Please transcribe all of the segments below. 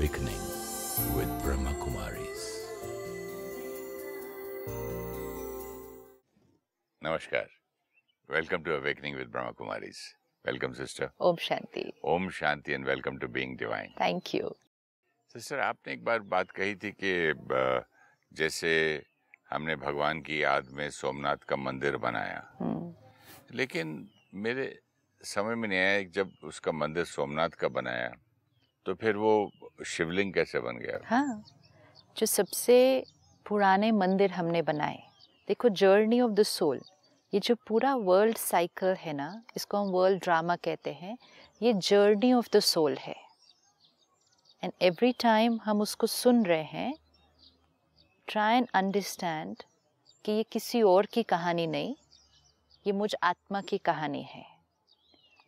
Awakening with Brahma Kumaris. Namaskar. Welcome to Awakening with Brahma Kumaris. Welcome, sister. Om Shanti. Om Shanti and welcome to Being Divine. Thank you. Sister, आपने एक बार बात कही थी कि जैसे हमने भगवान की याद में सोमनाथ का मंदिर बनाया, लेकिन मेरे समझ में नहीं आया जब उसका मंदिर सोमनाथ का बनाया तो फिर वो शिवलिंग कैसे बन गया? हाँ, जो सबसे पुराने मंदिर हमने बनाए, देखो जर्नी ऑफ द सोल, ये जो पूरा वर्ल्ड साइकिल है ना, इसको हम वर्ल्ड ड्रामा कहते हैं, ये जर्नी ऑफ द सोल है। एंड एवरी टाइम हम उसको सुन रहे हैं, ट्राई एंड अंडरस्टैंड कि ये किसी और की कहानी नहीं, ये मुझ आत्मा की कहानी है।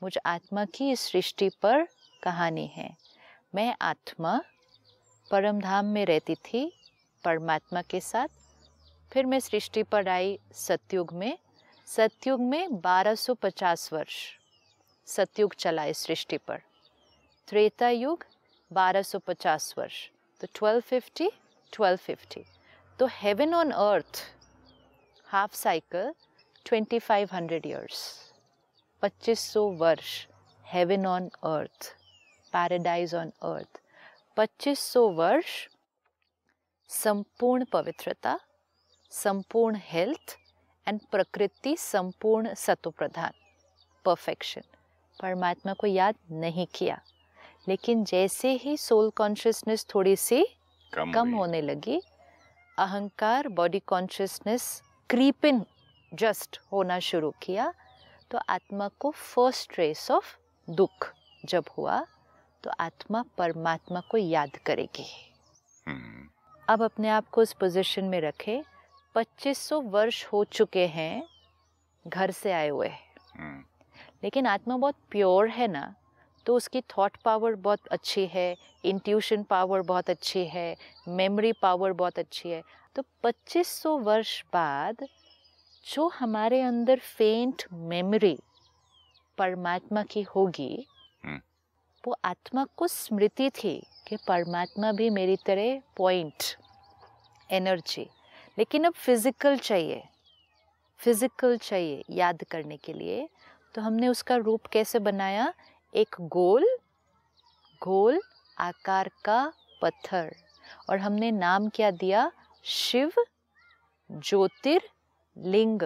मुझ आत्मा की इस सृष्टि पर कहानी है। मैं आत्मा परम धाम में रहती थी परमात्मा के साथ, फिर मैं सृष्टि पर आई सतयुग में। सतयुग में 1250 वर्ष सतयुग चला इस सृष्टि पर। त्रेता युग 1250 वर्ष, तो 1250। तो heaven on earth half cycle 2500 years, 2500 वर्ष heaven on earth, paradise on earth. 2500 वर्ष संपूर्ण पवित्रता, संपूर्ण हेल्थ एंड प्रकृति संपूर्ण सत्वप्रधान, परफेक्शन। परमात्मा को याद नहीं किया, लेकिन जैसे ही सोल कॉन्शियसनेस थोड़ी सी कम होने लगी, अहंकार body consciousness creep in just होना शुरू किया, तो आत्मा को फर्स्ट ट्रेस ऑफ दुख जब हुआ तो आत्मा परमात्मा को याद करेगी। अब अपने आप को उस पोजीशन में रखे, 2500 वर्ष हो चुके हैं घर से आए हुए, लेकिन आत्मा बहुत प्योर है ना, तो उसकी थॉट पावर बहुत अच्छी है, इंट्यूशन पावर बहुत अच्छी है, मेमोरी पावर बहुत अच्छी है। तो 2500 वर्ष बाद जो हमारे अंदर फेंट मेमोरी परमात्मा की होगी, वो आत्मा को स्मृति थी कि परमात्मा भी मेरी तरह पॉइंट एनर्जी, लेकिन अब फिजिकल चाहिए याद करने के लिए। तो हमने उसका रूप कैसे बनाया? एक गोल आकार का पत्थर, और हमने नाम क्या दिया? शिव ज्योतिर्लिंग।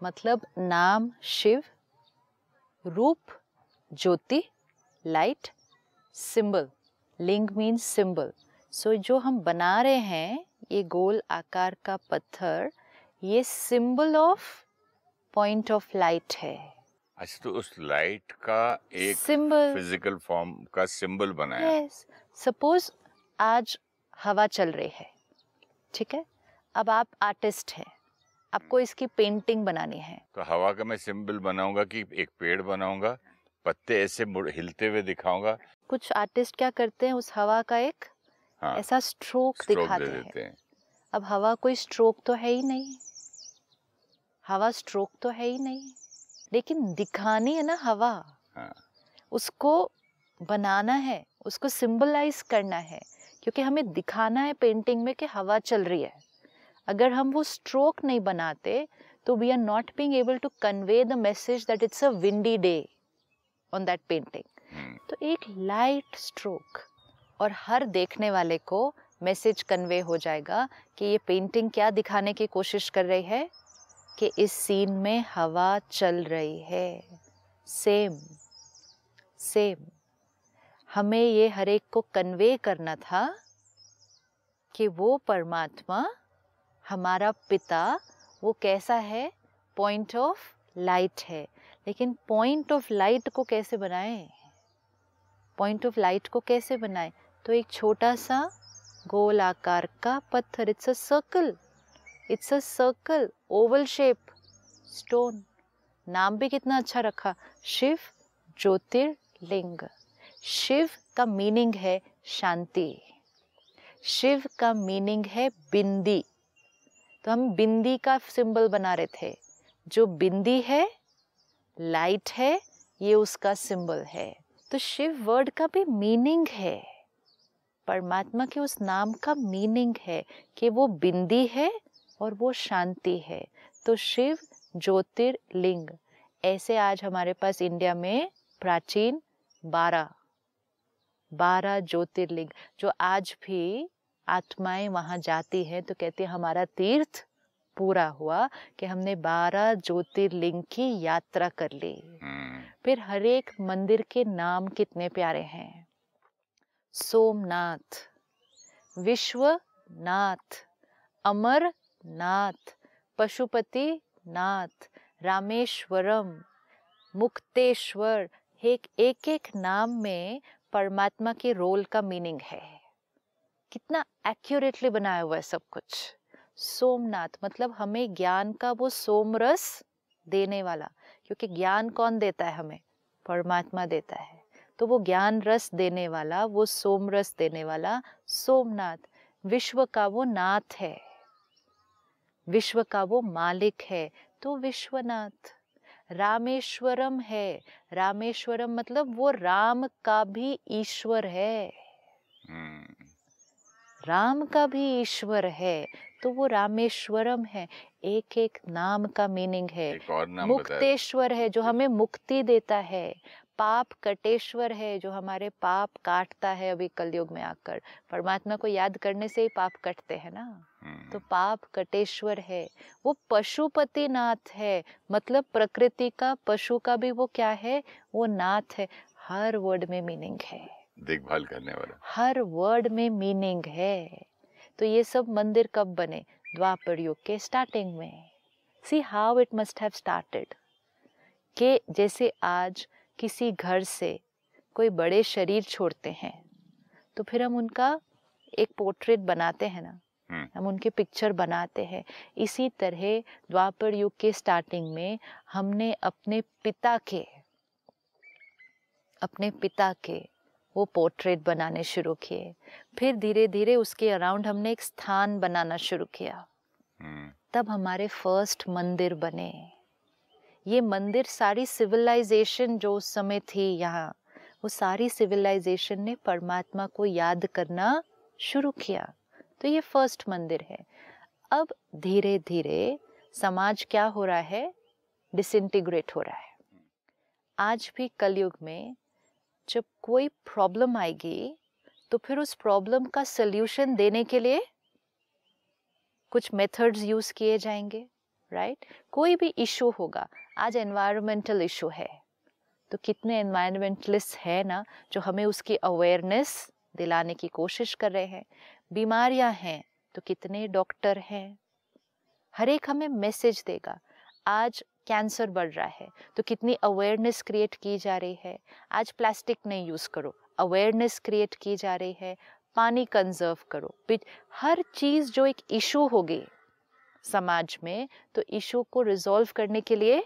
मतलब नाम शिव, रूप ज्योति लाइट, सिंबल लिंग मीन्स सिंबल। सो जो हम बना रहे हैं ये गोल आकार का पत्थर, ये symbol of point of light है। अच्छा, तो उस लाइट का एक सिंबल, फिजिकल फॉर्म का सिंबल बनाया। यस। सपोज आज हवा चल रही है, ठीक है, अब आप आर्टिस्ट हैं, आपको इसकी पेंटिंग बनानी है, तो हवा का मैं सिंबल बनाऊंगा कि एक पेड़ बनाऊंगा, पत्ते ऐसे हिलते हुए दिखाऊंगा। कुछ आर्टिस्ट क्या करते हैं, उस हवा का एक ऐसा स्ट्रोक दिखाते हैं। अब हवा कोई स्ट्रोक तो है ही नहीं, हवा स्ट्रोक तो है ही नहीं, लेकिन दिखानी है ना हवा। उसको बनाना है, उसको सिंबलाइज करना है, क्योंकि हमें दिखाना है पेंटिंग में कि हवा चल रही है। अगर हम वो स्ट्रोक नहीं बनाते तो we are not being able to convey the message that it's a windy day on that painting. तो एक लाइट स्ट्रोक, और हर देखने वाले को मैसेज कन्वे हो जाएगा कि ये पेंटिंग क्या दिखाने की कोशिश कर रही है, कि इस सीन में हवा चल रही है। सेम हमें ये हर एक को कन्वे करना था कि वो परमात्मा हमारा पिता वो कैसा है, पॉइंट ऑफ लाइट है। लेकिन पॉइंट ऑफ लाइट को कैसे बनाएं? तो एक छोटा सा गोल आकार का पत्थर, it's a circle Oval shape stone. नाम भी कितना अच्छा रखा, शिव ज्योतिर्लिंग। शिव का मीनिंग है शांति, शिव का मीनिंग है बिंदी। तो हम बिंदी का सिंबल बना रहे थे, जो बिंदी है लाइट है, ये उसका सिंबल है। तो शिव वर्ड का भी मीनिंग है, परमात्मा के उस नाम का मीनिंग है कि वो बिंदी है और वो शांति है। तो शिव ज्योतिर्लिंग, ऐसे आज हमारे पास इंडिया में प्राचीन 12 ज्योतिर्लिंग, जो आज भी आत्माएं वहां जाती हैं तो कहते हैं हमारा तीर्थ पूरा हुआ कि हमने 12 ज्योतिर्लिंग की यात्रा कर ली। फिर हर एक मंदिर के नाम कितने प्यारे हैं। सोमनाथ, विश्वनाथ, अमरनाथ, पशुपति नाथ, रामेश्वरम, मुक्तेश्वर। एक एक नाम में परमात्मा के रोल का मीनिंग है। कितना एक्यूरेटली बनाया हुआ है सब कुछ। सोमनाथ मतलब हमें ज्ञान का वो सोमरस देने वाला, क्योंकि ज्ञान कौन देता है हमें? परमात्मा देता है। तो वो ज्ञान रस देने वाला, वो सोमरस देने वाला सोमनाथ। विश्व का वो नाथ है, विश्व का वो मालिक है, तो विश्वनाथ। रामेश्वरम है, रामेश्वरम मतलब वो राम का भी ईश्वर है, राम का भी ईश्वर है, तो वो रामेश्वरम है। एक एक नाम का मीनिंग है। एक और नाम मुक्तेश्वर है जो हमें मुक्ति देता है। पाप कटेश्वर है जो हमारे पाप काटता है। अभी कलयुग में आकर परमात्मा को याद करने से ही पाप कटते हैं ना, तो पाप कटेश्वर है। वो पशुपति नाथ है, मतलब प्रकृति का, पशु का भी वो क्या है? वो नाथ है। हर वर्ड में मीनिंग है, देखभाल करने वाला, हर वर्ड में मीनिंग है। तो ये सब मंदिर कब बने? द्वापर युग के स्टार्टिंग में। See how it must have started. कि जैसे आज किसी घर से कोई बड़े शरीर छोड़ते हैं तो फिर हम उनका एक पोर्ट्रेट बनाते हैं ना, हम उनके पिक्चर बनाते हैं। इसी तरह द्वापर युग के स्टार्टिंग में हमने अपने पिता के वो पोर्ट्रेट बनाने शुरू किए। फिर धीरे धीरे उसके अराउंड हमने एक स्थान बनाना शुरू किया। तब हमारे फर्स्ट मंदिर बने। ये मंदिर सारी सिविलाइजेशन जो उस समय थी यहाँ, वो सारी सिविलाइजेशन ने परमात्मा को याद करना शुरू किया। तो ये फर्स्ट मंदिर है। अब धीरे धीरे समाज क्या हो रहा है? डिसइंटीग्रेट हो रहा है। आज भी कलयुग में जब कोई प्रॉब्लम आएगी तो फिर उस प्रॉब्लम का सल्यूशन देने के लिए कुछ मेथड्स यूज किए जाएंगे, राइट? कोई भी इशू होगा, आज एनवायरमेंटल इशू है तो कितने एनवायरमेंटलिस्ट है ना जो हमें उसकी अवेयरनेस दिलाने की कोशिश कर रहे हैं। बीमारियां हैं तो कितने डॉक्टर हैं, हर एक हमें मैसेज देगा। आज कैंसर बढ़ रहा है तो कितनी अवेयरनेस क्रिएट की जा रही है। आज प्लास्टिक नहीं यूज करो, अवेयरनेस क्रिएट की जा रही है। पानी कंजर्व करो। हर चीज जो एक इशू होगी समाज में, तो इशू को रिजॉल्व करने के लिए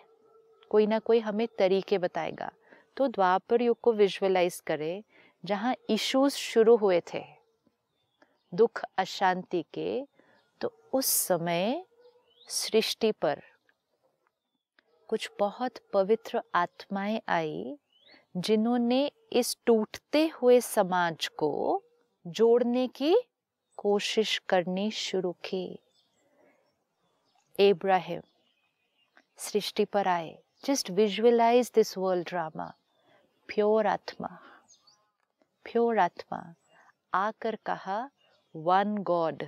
कोई ना कोई हमें तरीके बताएगा। तो द्वापर युग को विजुअलाइज करें, जहां इश्यूज शुरू हुए थे दुख अशांति के, तो उस समय सृष्टि पर कुछ बहुत पवित्र आत्माएं आई जिन्होंने इस टूटते हुए समाज को जोड़ने की कोशिश करनी शुरू की। इब्राहिम सृष्टि पर आए। Just visualise this world drama. Pure आत्मा आकर कहा वन गॉड,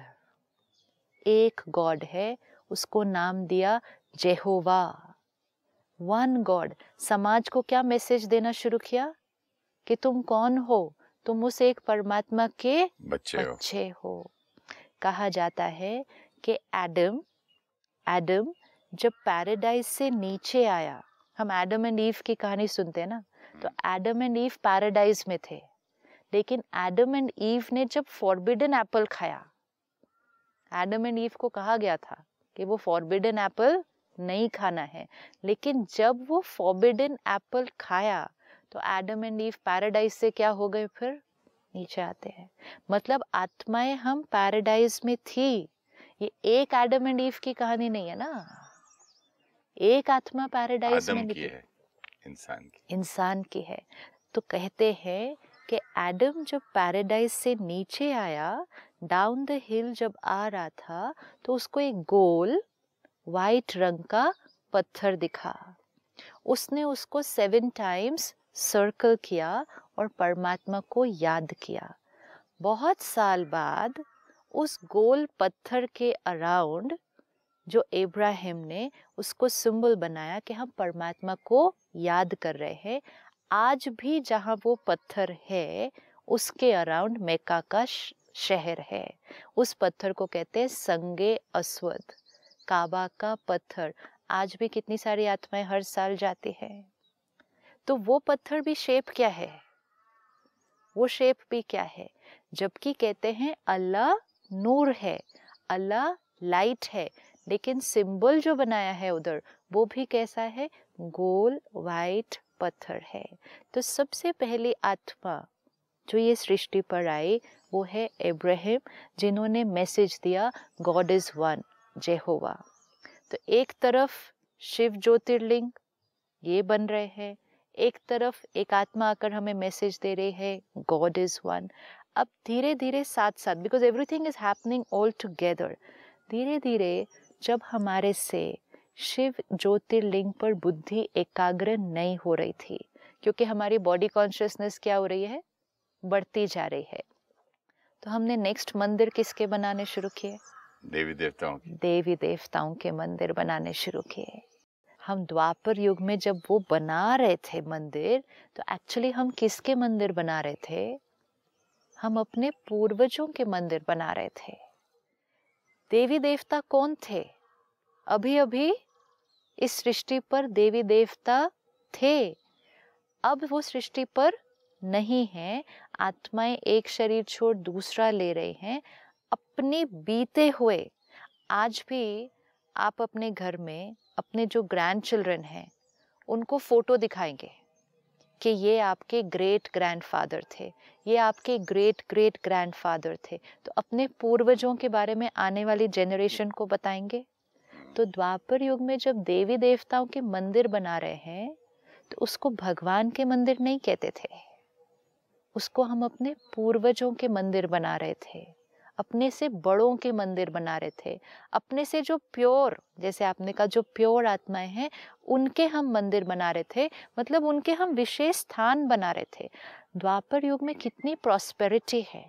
एक गॉड है, उसको नाम दिया जेहोवा। One God. समाज को क्या मैसेज देना शुरू किया कि तुम कौन हो? तुम उस एक परमात्मा के बच्चे हो। कहा जाता है कि एडम जब पैराडाइज से नीचे आया, हम एडम एंड ईव की कहानी सुनते हैं ना, तो एडम एंड ईव पैराडाइज में थे, लेकिन एडम एंड ईव ने जब फॉरबिडन एप्पल खाया, एडम एंड ईव को कहा गया था कि वो फॉरबिडन एप्पल नहीं खाना है, लेकिन जब वो फॉरबिडन एप्पल खाया तो एडम एंड ईव पैराडाइज से क्या हो गए? फिर नीचे आते हैं। मतलब आत्माएं हम पैराडाइज में थी। ये एक एडम एंड ईव की कहानी नहीं है ना, एक आत्मा पैराडाइज में नहीं है, इंसान की है। तो कहते हैं कि एडम जब पैराडाइज से नीचे आया, डाउन द हिल जब आ रहा था, तो उसको एक गोल वाइट रंग का पत्थर दिखा। उसने उसको 7 टाइम्स सर्कल किया और परमात्मा को याद किया। बहुत साल बाद उस गोल पत्थर के अराउंड जो इब्राहिम ने उसको सिंबल बनाया कि हम परमात्मा को याद कर रहे हैं। आज भी जहाँ वो पत्थर है उसके अराउंड मेक्का का शहर है। उस पत्थर को कहते हैं संगे अस्वद, काबा का पत्थर। आज भी कितनी सारी आत्माएं हर साल जाती हैं। तो वो पत्थर भी शेप क्या है, वो शेप भी क्या है? जबकि कहते हैं अल्लाह नूर है, अल्लाह लाइट है, लेकिन सिंबल जो बनाया है उधर वो भी कैसा है? गोल वाइट पत्थर है। तो सबसे पहली आत्मा जो ये सृष्टि पर आई वो है इब्राहिम, जिन्होंने मैसेज दिया गॉड इज वन, जेहोवा। तो एक तरफ शिव ज्योतिर्लिंग ये बन रहे हैं, एक तरफ एक आत्मा आकर हमें मैसेज दे रही है गॉड इज वन। अब धीरे धीरे साथ साथ, because everything is happening all together, धीरे धीरे जब हमारे से शिव ज्योतिर्लिंग पर बुद्धि एकाग्र नहीं हो रही थी, क्योंकि हमारी बॉडी कॉन्शियसनेस क्या हो रही है? बढ़ती जा रही है। तो हमने नेक्स्ट मंदिर किसके बनाने शुरू किए? देवी देवताओं की। देवी देवताओं के मंदिर बनाने शुरू किए। हम द्वापर युग में जब वो बना रहे थे मंदिर, तो एक्चुअली हम किसके मंदिर बना रहे थे? हम अपने पूर्वजों के मंदिर बना रहे थे। देवी देवता कौन थे? अभी अभी इस सृष्टि पर देवी देवता थे, अब वो सृष्टि पर नहीं है। आत्माएं एक शरीर छोड़ दूसरा ले रहे हैं अपने बीते हुए। आज भी आप अपने घर में अपने जो ग्रैंड चिल्ड्रन हैं उनको फोटो दिखाएंगे कि ये आपके ग्रेट ग्रैंडफादर थे, ये आपके ग्रेट ग्रेट ग्रैंडफादर थे। तो अपने पूर्वजों के बारे में आने वाली जेनरेशन को बताएंगे। तो द्वापर युग में जब देवी देवताओं के मंदिर बना रहे हैं तो उसको भगवान के मंदिर नहीं कहते थे, उसको हम अपने पूर्वजों के मंदिर बना रहे थे, अपने से बड़ों के मंदिर बना रहे थे, अपने से जो प्योर, जैसे आपने कहा जो प्योर आत्माएं हैं उनके हम मंदिर बना रहे थे, मतलब उनके हम विशेष स्थान बना रहे थे। द्वापर युग में कितनी प्रॉस्पेरिटी है।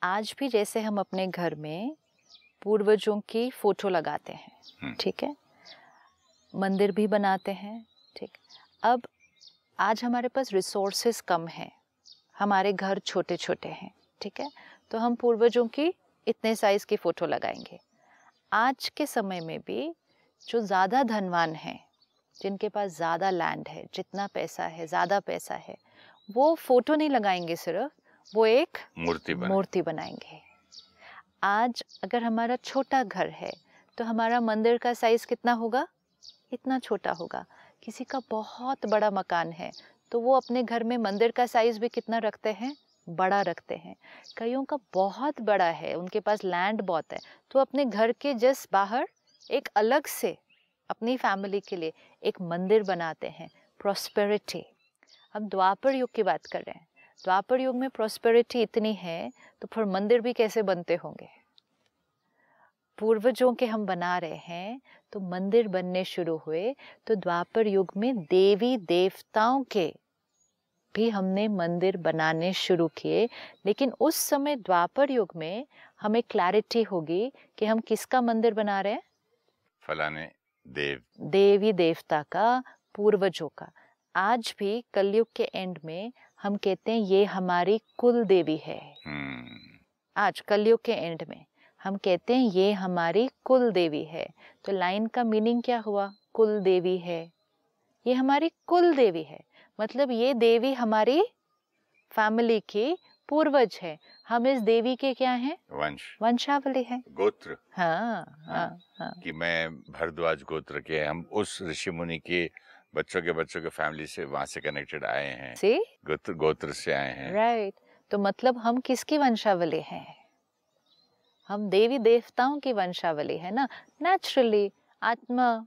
आज भी जैसे हम अपने घर में पूर्वजों की फोटो लगाते हैं, ठीक है, मंदिर भी बनाते हैं, ठीक। अब आज हमारे पास रिसोर्सेस कम हैं, हमारे घर छोटे छोटे हैं, ठीक है, तो हम पूर्वजों की इतने साइज की फोटो लगाएंगे। आज के समय में भी जो ज़्यादा धनवान हैं, जिनके पास ज़्यादा लैंड है, जितना पैसा है, ज़्यादा पैसा है, वो फोटो नहीं लगाएंगे, सिर्फ वो एक मूर्ति बनाएंगे। आज अगर हमारा छोटा घर है तो हमारा मंदिर का साइज कितना होगा? इतना छोटा होगा। किसी का बहुत बड़ा मकान है तो वो अपने घर में मंदिर का साइज भी कितना रखते हैं? बड़ा रखते हैं। कईयों का बहुत बड़ा है, उनके पास लैंड बहुत है, तो अपने घर के जस्ट बाहर एक अलग से अपनी फैमिली के लिए एक मंदिर बनाते हैं। प्रॉस्पेरिटी। हम द्वापर युग की बात कर रहे हैं। द्वापर युग में प्रॉस्पेरिटी इतनी है तो फिर मंदिर भी कैसे बनते होंगे? पूर्वजों के हम बना रहे हैं तो मंदिर बनने शुरू हुए। तो द्वापर युग में देवी देवताओं के भी हमने मंदिर बनाने शुरू किए। लेकिन उस समय द्वापर युग में हमें क्लैरिटी होगी कि हम किसका मंदिर बना रहे हैं? फलाने देवी देवता का, पूर्वजों का। आज भी कलयुग के एंड में हम कहते हैं ये हमारी कुल देवी है। आज कलयुग के एंड में हम कहते हैं ये हमारी कुल देवी है। तो लाइन का मीनिंग क्या हुआ? कुल देवी है, ये हमारी कुल देवी है, मतलब ये देवी हमारी फैमिली की पूर्वज है। हम इस देवी के क्या हैं? वंशावली है, गोत्र। हाँ। कि मैं भरद्वाज गोत्र के, हम उस ऋषि मुनि के बच्चों के फैमिली से वहां से कनेक्टेड आए हैं, गोत्र से आए हैं। राइट। तो मतलब हम किसकी वंशावली हैं? हम देवी देवताओं की वंशावली है ना। नेचुरली आत्मा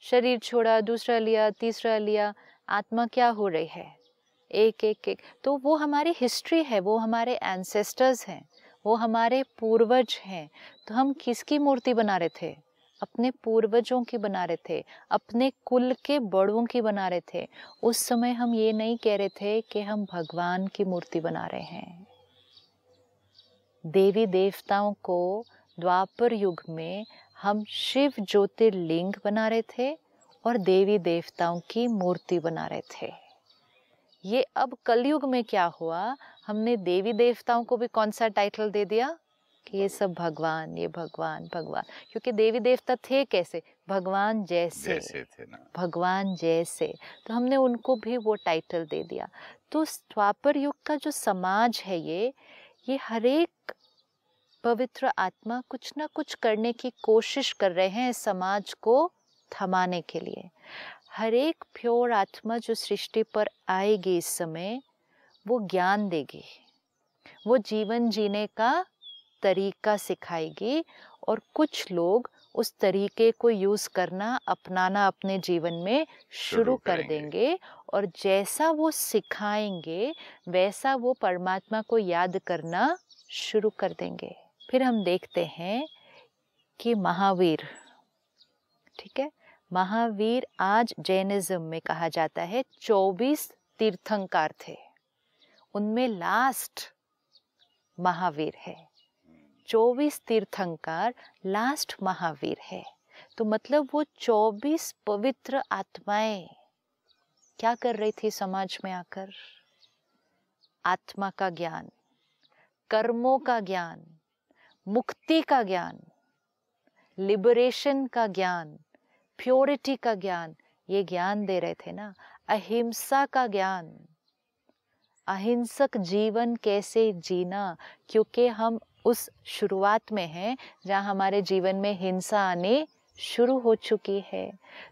शरीर छोड़ा, दूसरा लिया, तीसरा लिया, आत्मा क्या हो रही है? एक एक एक, तो वो हमारी हिस्ट्री है, वो हमारे एंसेस्टर्स हैं, वो हमारे पूर्वज हैं। तो हम किसकी मूर्ति बना रहे थे? अपने पूर्वजों की बना रहे थे, अपने कुल के बड़ों की बना रहे थे। उस समय हम ये नहीं कह रहे थे कि हम भगवान की मूर्ति बना रहे हैं। देवी देवताओं को द्वापर युग में हम शिव ज्योतिर्लिंग बना रहे थे और देवी देवताओं की मूर्ति बना रहे थे। ये अब कलयुग में क्या हुआ, हमने देवी देवताओं को भी कौन सा टाइटल दे दिया कि ये सब भगवान, ये भगवान भगवान। क्योंकि देवी देवता थे कैसे? भगवान जैसे थे ना, भगवान जैसे, तो हमने उनको भी वो टाइटल दे दिया। तो द्वापर युग का जो समाज है, ये हर एक पवित्र आत्मा कुछ ना कुछ करने की कोशिश कर रहे हैं इस समाज को थमाने के लिए। हर एक प्योर आत्मा जो सृष्टि पर आएगी इस समय, वो ज्ञान देगी, वो जीवन जीने का तरीका सिखाएगी, और कुछ लोग उस तरीके को यूज करना, अपनाना अपने जीवन में शुरू कर देंगे। और जैसा वो सिखाएंगे वैसा वो परमात्मा को याद करना शुरू कर देंगे। फिर हम देखते हैं कि महावीर, ठीक है, महावीर आज जैनिज्म में कहा जाता है 24 तीर्थंकर थे, उनमें लास्ट महावीर है। 24 तीर्थंकर लास्ट महावीर है। तो मतलब वो 24 पवित्र आत्माएं क्या कर रही थी समाज में आकर? आत्मा का ज्ञान, कर्मों का ज्ञान, मुक्ति का ज्ञान, लिबरेशन का ज्ञान, प्योरिटी का ज्ञान, ये ज्ञान दे रहे थे ना। अहिंसा का ज्ञान, अहिंसक जीवन कैसे जीना, क्योंकि हम उस शुरुआत में हैं जहाँ हमारे जीवन में हिंसा आने शुरू हो चुकी है।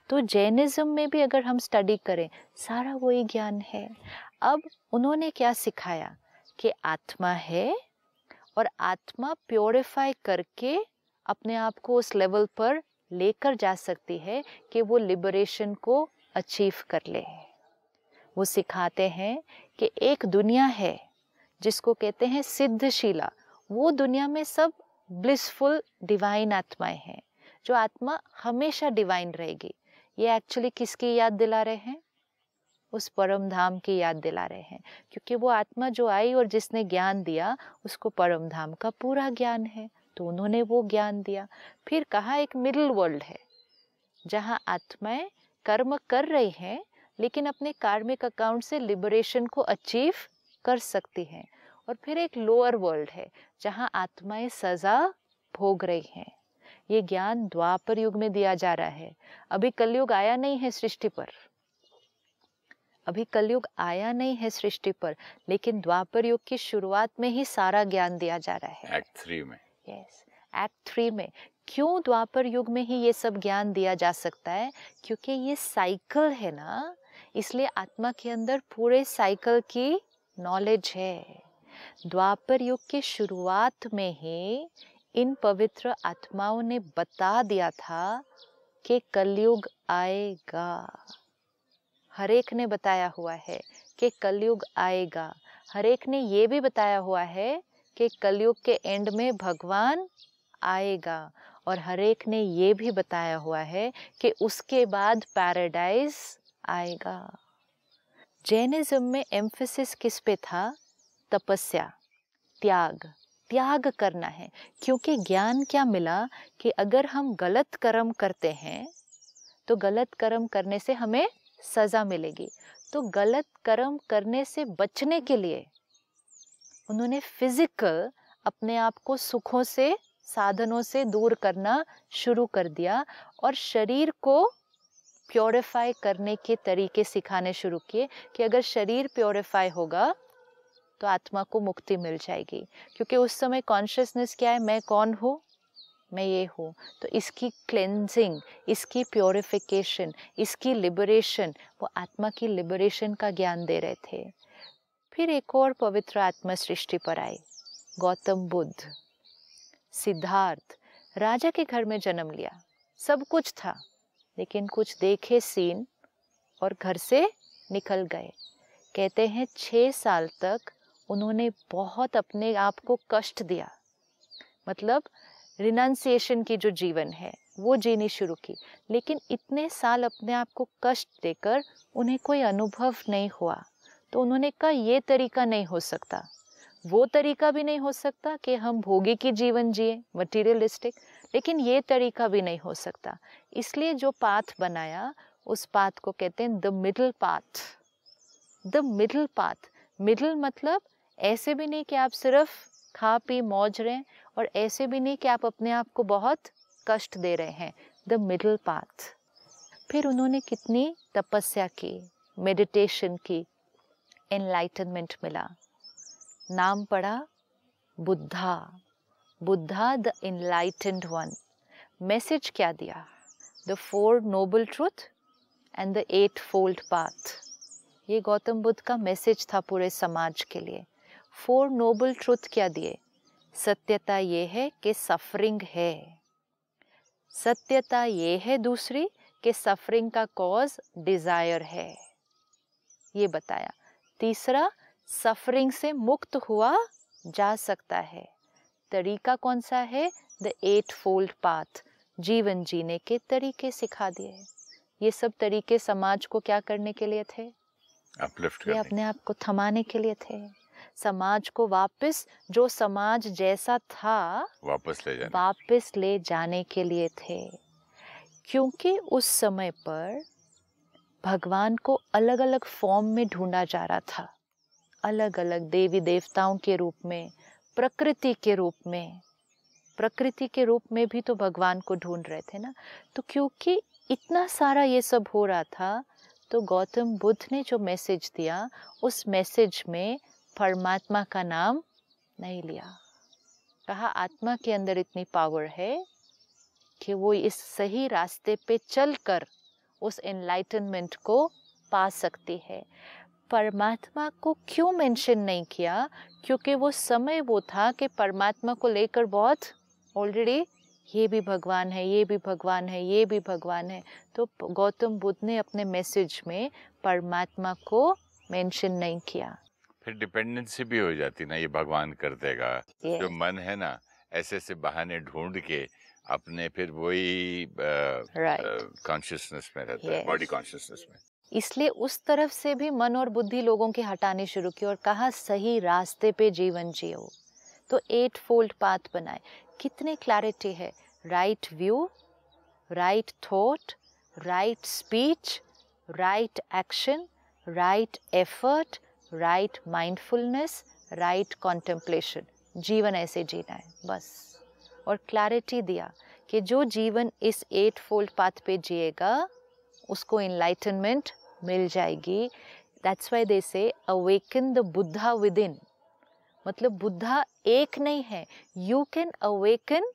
तो जैनिज्म में भी अगर हम स्टडी करें, सारा वही ज्ञान है। अब उन्होंने क्या सिखाया कि आत्मा है और आत्मा प्योरीफाई करके अपने आप को उस लेवल पर लेकर जा सकती है कि वो लिबरेशन को अचीव कर ले। वो सिखाते हैं कि एक दुनिया है जिसको कहते हैं सिद्धशीला, वो दुनिया में सब ब्लिसफुल डिवाइन आत्माएं हैं, जो आत्मा हमेशा डिवाइन रहेगी। ये एक्चुअली किसकी याद दिला रहे हैं? उस परम धाम की याद दिला रहे हैं, क्योंकि वो आत्मा जो आई और जिसने ज्ञान दिया उसको परम धाम का पूरा ज्ञान है, तो उन्होंने वो ज्ञान दिया। फिर कहा एक मिडिल वर्ल्ड है जहाँ आत्माएं कर्म कर रही हैं लेकिन अपने कार्मिक अकाउंट से लिबरेशन को अचीव कर सकती हैं। और फिर एक लोअर वर्ल्ड है जहाँ आत्माएं सजा भोग रही हैं। ये ज्ञान द्वापर युग में दिया जा रहा है। अभी कलयुग आया नहीं है सृष्टि पर, अभी कलयुग आया नहीं है सृष्टि पर, लेकिन द्वापर युग की शुरुआत में ही सारा ज्ञान दिया जा रहा है। एक्ट 3 में। यस, एक्ट 3 में। क्यों द्वापर युग में ही ये सब ज्ञान दिया जा सकता है? क्योंकि ये साइकिल है ना, इसलिए आत्मा के अंदर पूरे साइकिल की नॉलेज है। द्वापर युग की शुरुआत में ही इन पवित्र आत्माओं ने बता दिया था कि कलयुग आएगा। हर एक ने बताया हुआ है कि कलयुग आएगा। हर एक ने ये भी बताया हुआ है कि कलयुग के एंड में भगवान आएगा। और हर एक ने ये भी बताया हुआ है कि उसके बाद पैराडाइज आएगा। जैनिज्म में एम्फेसिस किस पे था? तपस्या, त्याग। त्याग करना है, क्योंकि ज्ञान क्या मिला कि अगर हम गलत कर्म करते हैं तो गलत कर्म करने से हमें सजा मिलेगी। तो गलत कर्म करने से बचने के लिए उन्होंने फिजिकल अपने आप को सुखों से, साधनों से दूर करना शुरू कर दिया और शरीर को प्योरीफाई करने के तरीके सिखाने शुरू किए कि अगर शरीर प्योरीफाई होगा तो आत्मा को मुक्ति मिल जाएगी। क्योंकि उस समय कॉन्शियसनेस क्या है? मैं कौन हूँ? मैं ये हूँ। तो इसकी क्लेंजिंग, इसकी प्योरिफिकेशन, इसकी लिबरेशन, वो आत्मा की लिबरेशन का ज्ञान दे रहे थे। फिर एक और पवित्र आत्मा सृष्टि पर आई, गौतम बुद्ध। सिद्धार्थ राजा के घर में जन्म लिया, सब कुछ था, लेकिन कुछ देखे सीन और घर से निकल गए। कहते हैं 6 साल तक उन्होंने बहुत अपने आप को कष्ट दिया, मतलब रिनाउंसिएशन की जो जीवन है वो जीनी शुरू की, लेकिन इतने साल अपने आप को कष्ट देकर उन्हें कोई अनुभव नहीं हुआ। तो उन्होंने कहा ये तरीका नहीं हो सकता, वो तरीका भी नहीं हो सकता कि हम भोगी की जीवन जिए, मटेरियलिस्टिक, लेकिन ये तरीका भी नहीं हो सकता। इसलिए जो पाथ बनाया उस पाथ को कहते हैं the middle path. The middle path, middle मतलब ऐसे भी नहीं कि आप सिर्फ खा पी मौज रहे हैं, और ऐसे भी नहीं कि आप अपने आप को बहुत कष्ट दे रहे हैं। The middle path. फिर उन्होंने कितनी तपस्या की, मेडिटेशन की, एनलाइटनमेंट मिला, नाम पड़ा Buddha. Buddha the enlightened one. Message क्या दिया? The 4 noble truth and the 8 fold path. ये गौतम बुद्ध का मैसेज था पूरे समाज के लिए। 4 नोबल ट्रूथ क्या दिए? सत्यता ये है कि सफरिंग है, सत्यता ये है दूसरी कि सफरिंग का कॉज डिजायर है, ये बताया। तीसरा, सफरिंग से मुक्त हुआ जा सकता है। तरीका कौन सा है? द 8 फोल्ड पाथ, जीवन जीने के तरीके सिखा दिए। ये सब तरीके समाज को क्या करने के लिए थे? अपलिफ्ट ये करने, अपने आप को थमाने के लिए थे। समाज को वापस, जो समाज जैसा था वापस ले जाने के लिए थे। क्योंकि उस समय पर भगवान को अलग अलग फॉर्म में ढूंढा जा रहा था, अलग अलग देवी देवताओं के रूप में, प्रकृति के रूप में। प्रकृति के रूप में भी तो भगवान को ढूंढ रहे थे ना। तो क्योंकि इतना सारा ये सब हो रहा था, तो गौतम बुद्ध ने जो मैसेज दिया, उस मैसेज में परमात्मा का नाम नहीं लिया। कहा आत्मा के अंदर इतनी पावर है कि वो इस सही रास्ते पे चलकर उस एनलाइटनमेंट को पा सकती है। परमात्मा को क्यों मेंशन नहीं किया? क्योंकि वो समय वो था कि परमात्मा को लेकर बहुत ऑलरेडी ये भी भगवान है, ये भी भगवान है, ये भी भगवान है। तो गौतम बुद्ध ने अपने मैसेज में परमात्मा को मेंशन नहीं किया। फिर डिपेंडेंसी भी हो जाती ना, ये भगवान कर देगा। Yes. जो मन है ना, ऐसे ऐसे बहाने ढूंढ के अपने फिर वही कॉन्शियसनेस में रहता है, Yes. बॉडी कॉन्शियसनेस में। इसलिए उस तरफ से भी मन और बुद्धि लोगों के हटाने शुरू की और कहा सही रास्ते पे जीवन जियो। तो 8 फोल्ड पाथ बनाए। कितने क्लैरिटी है? Right view, right thought, right speech, right action, right effort, right mindfulness, right contemplation. जीवन ऐसे जीना है बस। और क्लैरिटी दिया कि जो जीवन इस 8 फोल्ड पाथ पे जिएगा उसको एनलाइटनमेंट मिल जाएगी। दैट्स व्हाई दे से awaken the Buddha with in. मतलब बुद्धा एक नहीं है, you can awaken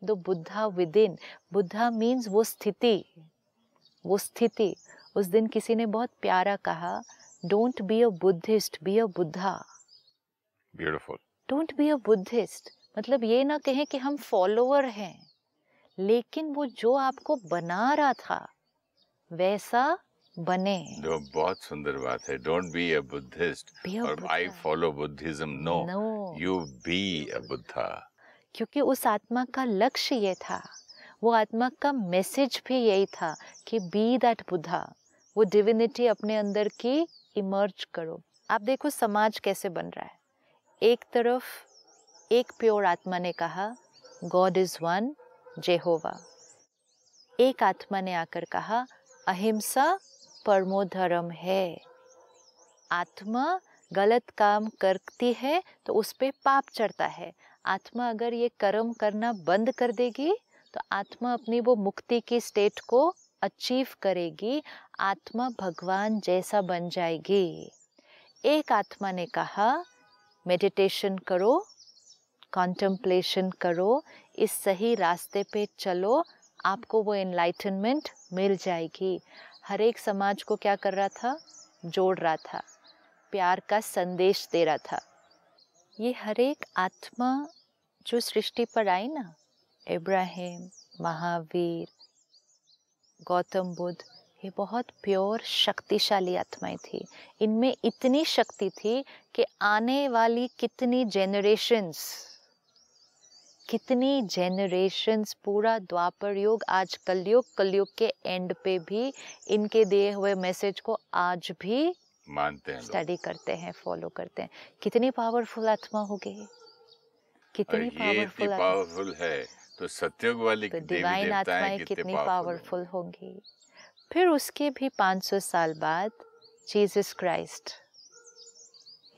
the Buddha with in. Buddha means वो स्थिति, वो स्थिति। उस दिन किसी ने बहुत प्यारा कहा, don't be a Buddhist, B a Buddha. Beautiful. Don't be a Buddhist मतलब ये ना कहें कि हम फॉलोअर हैं, लेकिन वो जो आपको बना रहा था वैसा बने। जो बहुत सुंदर बात है, डोंट बी अ बुद्धिस्ट और I follow Buddhism. No, you be a Buddha. क्योंकि उस आत्मा का लक्ष्य ये था, वो आत्मा का मैसेज भी यही था कि बी दैट बुद्धा। वो डिविनिटी अपने अंदर की इमर्ज करो। आप देखो समाज कैसे बन रहा है। एक तरफ एक प्योर आत्मा ने कहा गॉड इज वन, जेहोवा। एक आत्मा ने आकर कहा अहिंसा परमो धर्म है। आत्मा गलत काम करती है तो उस पे पाप चढ़ता है। आत्मा अगर ये कर्म करना बंद कर देगी तो आत्मा अपनी वो मुक्ति की स्टेट को अचीव करेगी, आत्मा भगवान जैसा बन जाएगी। एक आत्मा ने कहा मेडिटेशन करो, कॉन्टेम्पलेशन करो, इस सही रास्ते पे चलो, आपको वो एनलाइटनमेंट मिल जाएगी। हर एक समाज को क्या कर रहा था? जोड़ रहा था, प्यार का संदेश दे रहा था। ये हर एक आत्मा जो सृष्टि पर आई ना, इब्राहिम, महावीर, गौतम बुद्ध, ये बहुत प्योर शक्तिशाली आत्माएं थी। इनमें इतनी शक्ति थी कि आने वाली कितनी जेनरेशंस, पूरा द्वापर युग, आज कलयुग, कलयुग के एंड पे भी इनके दिए हुए मैसेज को आज भी मानते हैं, स्टडी करते हैं, फॉलो करते हैं। कितनी पावरफुल आत्मा होगी, कितनी पावरफुल है। तो सतयुग वाली तो देवी डिवाइन देवताएं आत्माएं कितनी पावरफुल पावरफुल होंगी। फिर उसके भी 500 साल बाद जीसस क्राइस्ट,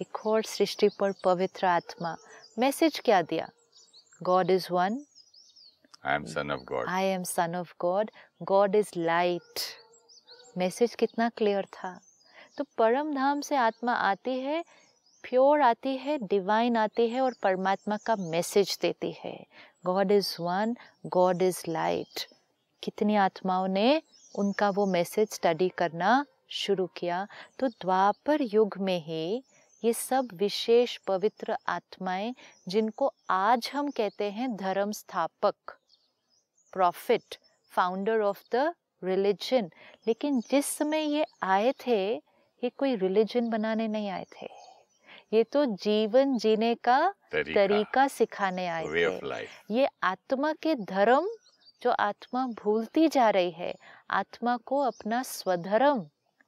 एक और सृष्टि पर पवित्र आत्मा, मैसेज क्या दिया? God is one, I am son of God, I am son of God, God is light. Message कितना क्लियर था। तो परम धाम से आत्मा आती है, प्योर आती है, डिवाइन आती है और परमात्मा का मैसेज देती है। God is one, God is light. कितनी आत्माओं ने उनका वो मैसेज स्टडी करना शुरू किया। तो द्वापर युग में ही ये सब विशेष पवित्र आत्माएं, जिनको आज हम कहते हैं धर्म स्थापक, profit, founder of the religion, लेकिन जिस समय ये आए थे, ये कोई रिलीजन बनाने नहीं आए थे, ये तो जीवन जीने का तरीका सिखाने आए थे। ये आत्मा के धर्म, जो आत्मा भूलती जा रही है, आत्मा को अपना स्वधर्म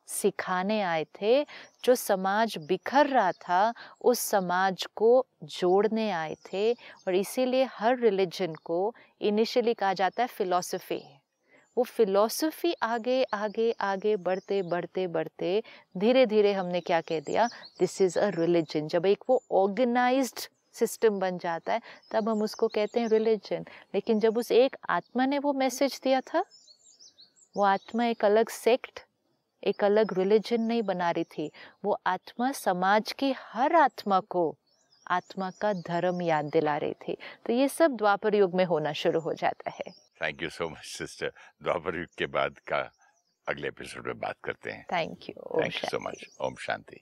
सिखाने आए थे। जो समाज बिखर रहा था, उस समाज को जोड़ने आए थे। और इसीलिए हर रिलीजन को इनिशियली कहा जाता है फिलॉसफी। वो फिलॉसफी आगे आगे आगे बढ़ते बढ़ते बढ़ते धीरे धीरे हमने क्या कह दिया, दिस इज अ रिलीजन। जब एक वो ऑर्गेनाइज्ड सिस्टम बन जाता है, तब हम उसको कहते हैं रिलीजन। लेकिन जब उस एक आत्मा ने वो मैसेज दिया था, वो आत्मा एक अलग सेक्ट, एक अलग रिलीजन नहीं बना रही थी। वो आत्मा समाज की हर आत्मा को आत्मा का धर्म याद दिला रही थी। तो ये सब द्वापर युग में होना शुरू हो जाता है। Thank you so much sister. द्वापर युग के बाद का अगले एपिसोड में बात करते हैं। Thank you. Thank you so much. Om Shanti.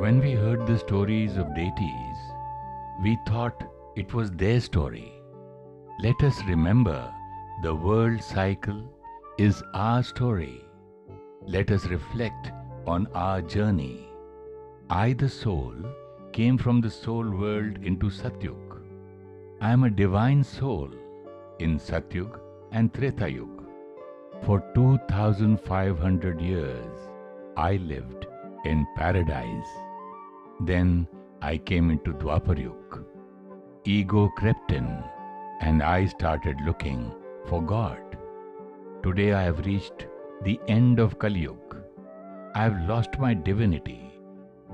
When we heard the stories of deities, we thought it was their story. Let us remember the world cycle is our story. Let us reflect on our journey. I, the soul, came from the soul world into Satyug. I am a divine soul in Satyug and Treta Yuga. For 2500 years, I lived in paradise. Then I came into Dwapar Yuga. Ego crept in and I started looking for God. Today I have reached the end of Kali Yuga. I have lost my divinity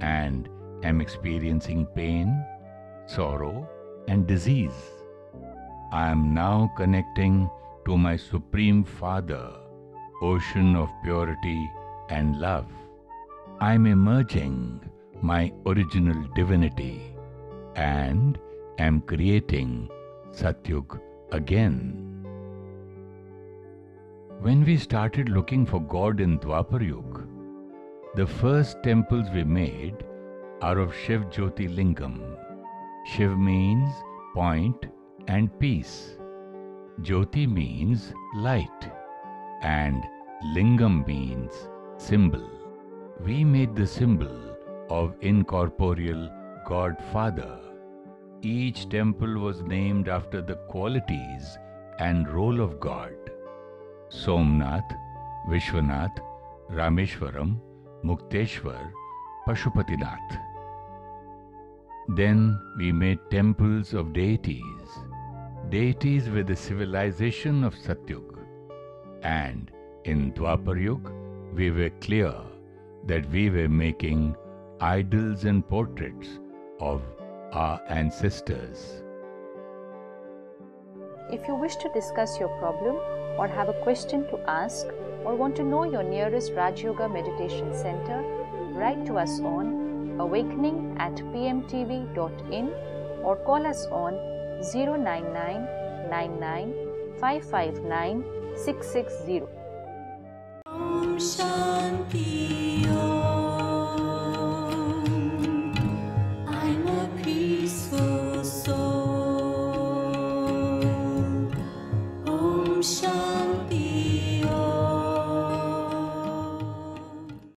and am experiencing pain, sorrow and disease. I am now connecting to my Supreme Father, ocean of purity and love. I am emerging my original divinity and am creating Satyug again. When we started looking for God in Dwapar Yuga, the first temples we made are of Shiv Jyoti Lingam. Shiv means point and peace. Jyoti means light and Lingam means symbol. We made the symbol of incorporeal Godfather. Each temple was named after the qualities and role of God. Somnath, Vishwanath, Rameshwaram, Mukteshwar, Pashupatinath. Then we made temples of deities. Deities were the civilization of Satyug. And in Dwapar Yuga, we were clear that we were making idols and portraits of our ancestors. If you wish to discuss your problem or have a question to ask or want to know your nearest Raj Yoga Meditation Center, write to us on awakening@pmtv.in or call us on 099 99 559 660. Om Shanti.